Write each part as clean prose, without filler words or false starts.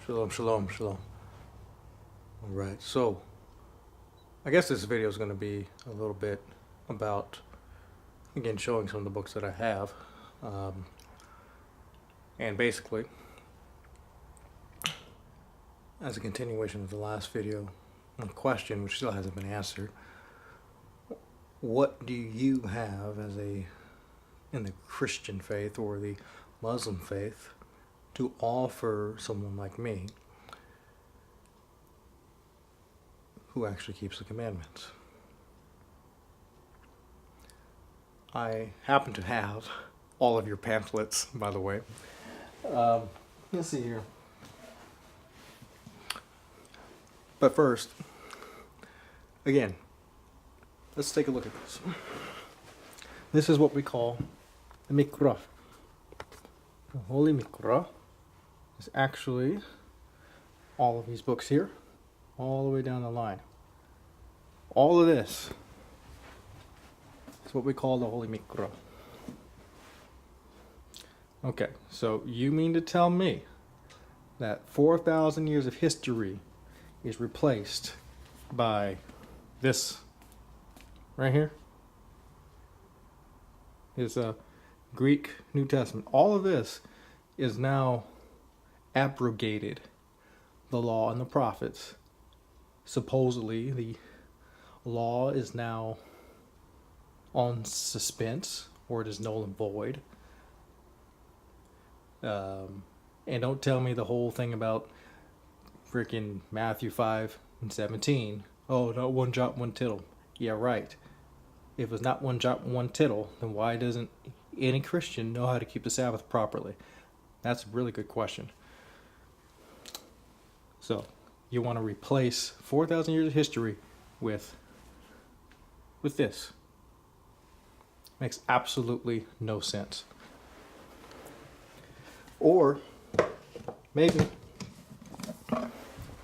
Shalom, shalom, shalom. Alright, so I guess this video is going to be a little bit about, again, showing some of the books that I have. And basically, as a continuation of the last video, one question which still hasn't been answered: what do you have as in the Christian faith or the Muslim faith to offer someone like me who actually keeps the commandments? I happen to have all of your pamphlets, by the way. Let's see here. But first, again, let's take a look at this. This is what we call the McGruff. The Holy McGruff is actually all of these books here, all the way down the line. All of this is what we call the Holy McGruff. Okay, so you mean to tell me that 4,000 years of history is replaced by this right here? Is a Greek New Testament. All of this is now abrogated. The law and the prophets. Supposedly the law is now on suspense, or it is null and void. And don't tell me the whole thing about freaking Matthew 5:17. Oh, not one jot, one tittle. Yeah, right. If it's not one jot, one tittle, then why doesn't any Christian know how to keep the Sabbath properly? That's a really good question. So, you want to replace 4,000 years of history with this. Makes absolutely no sense. Or maybe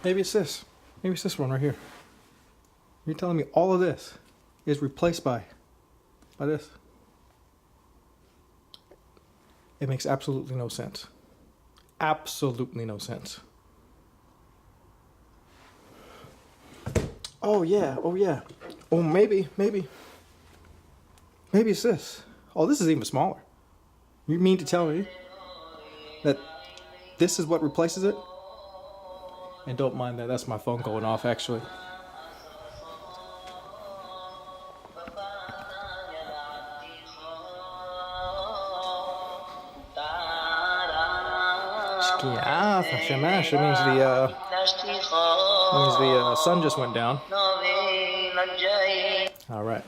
it's this. Maybe it's this one right here. You're telling me all of this is replaced by this. It makes absolutely no sense. Absolutely no sense. Oh yeah. Oh, maybe it's this. Oh, this is even smaller. You mean to tell me that this is what replaces it? And don't mind that, that's my phone going off actually. Shemash, it means the sun just went down. Alright.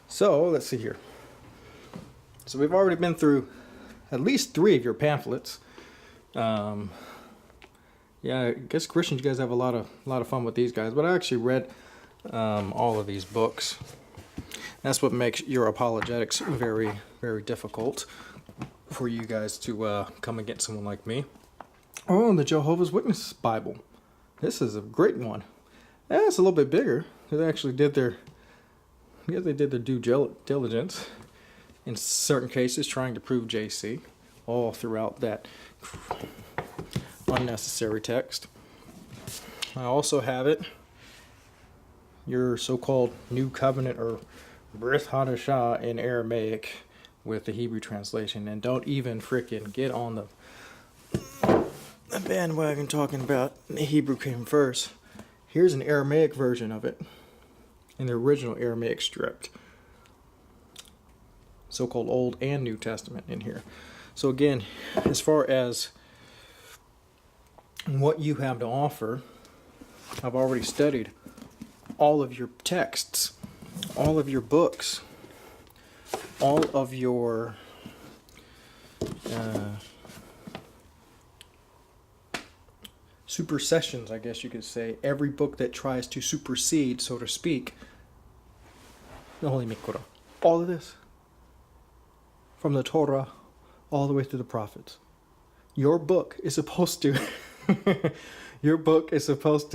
So, let's see here. So we've already been through at least 3 of your pamphlets. Yeah, I guess Christians, you guys have a lot of fun with these guys. But I actually read all of these books. That's what makes your apologetics very, very difficult for you guys to come and get someone like me. Oh, the Jehovahs Witness Bible. This is a great one. Yeah, it's a little bit bigger. They actually did their due diligence in certain cases, trying to prove JC all throughout that unnecessary text. I also have it, your so-called New Covenant or Brit Hadashah in Aramaic with the Hebrew translation. And don't even frickin' get on the bandwagon talking about the Hebrew came first. Here's an Aramaic version of it in the original Aramaic script. So-called Old and New Testament in here. So again, as far as what you have to offer, I've already studied all of your texts, all of your books, all of your supersessions, I guess you could say. Every book that tries to supersede, so to speak, the Holy Mikra. All of this. From the Torah all the way through the prophets. Your book is supposed to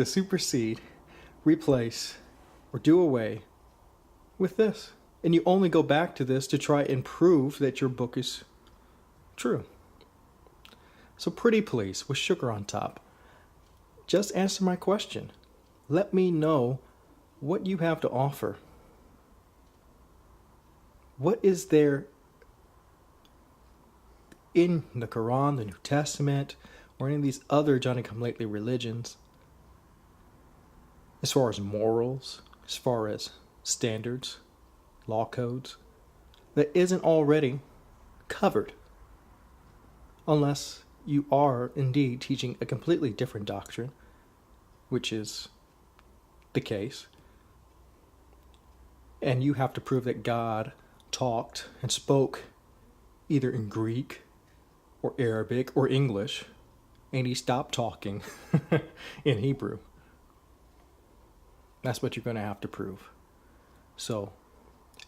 supersede, replace, or do away with this. And you only go back to this to try and prove that your book is true. So pretty please, with sugar on top, just answer my question. Let me know what you have to offer. What is there in the Quran, the New Testament, or any of these other Johnny-come-lately religions, as far as morals, as far as standards, law codes, that isn't already covered? Unless you are indeed teaching a completely different doctrine, which is the case, and you have to prove that God talked and spoke either in Greek or Arabic or English, and he stopped talking in Hebrew. That's what you're going to have to prove. So,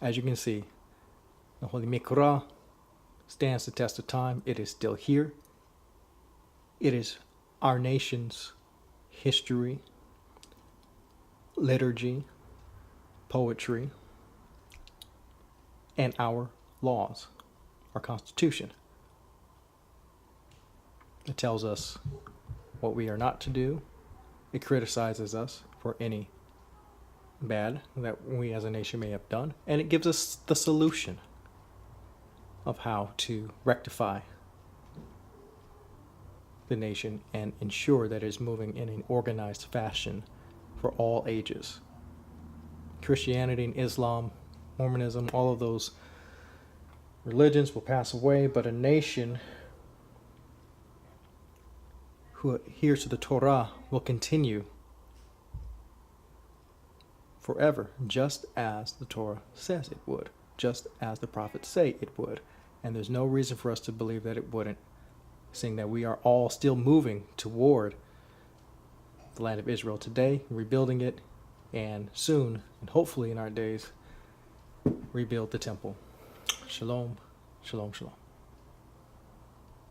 as you can see, the Holy McGruff stands the test of time. It is still here. It is our nation's history, liturgy, poetry, and our laws, our Constitution. It tells us what we are not to do. It criticizes us for any bad that we as a nation may have done. And it gives us the solution of how to rectify the nation and ensure that it is moving in an organized fashion for all ages. Christianity and Islam, Mormonism, all of those religions will pass away, but a nation who adheres to the Torah will continue forever, just as the Torah says it would, just as the prophets say it would. And there's no reason for us to believe that it wouldn't, seeing that we are all still moving toward the land of Israel today, rebuilding it, and soon, and hopefully in our days, rebuild the temple. Shalom, shalom, shalom.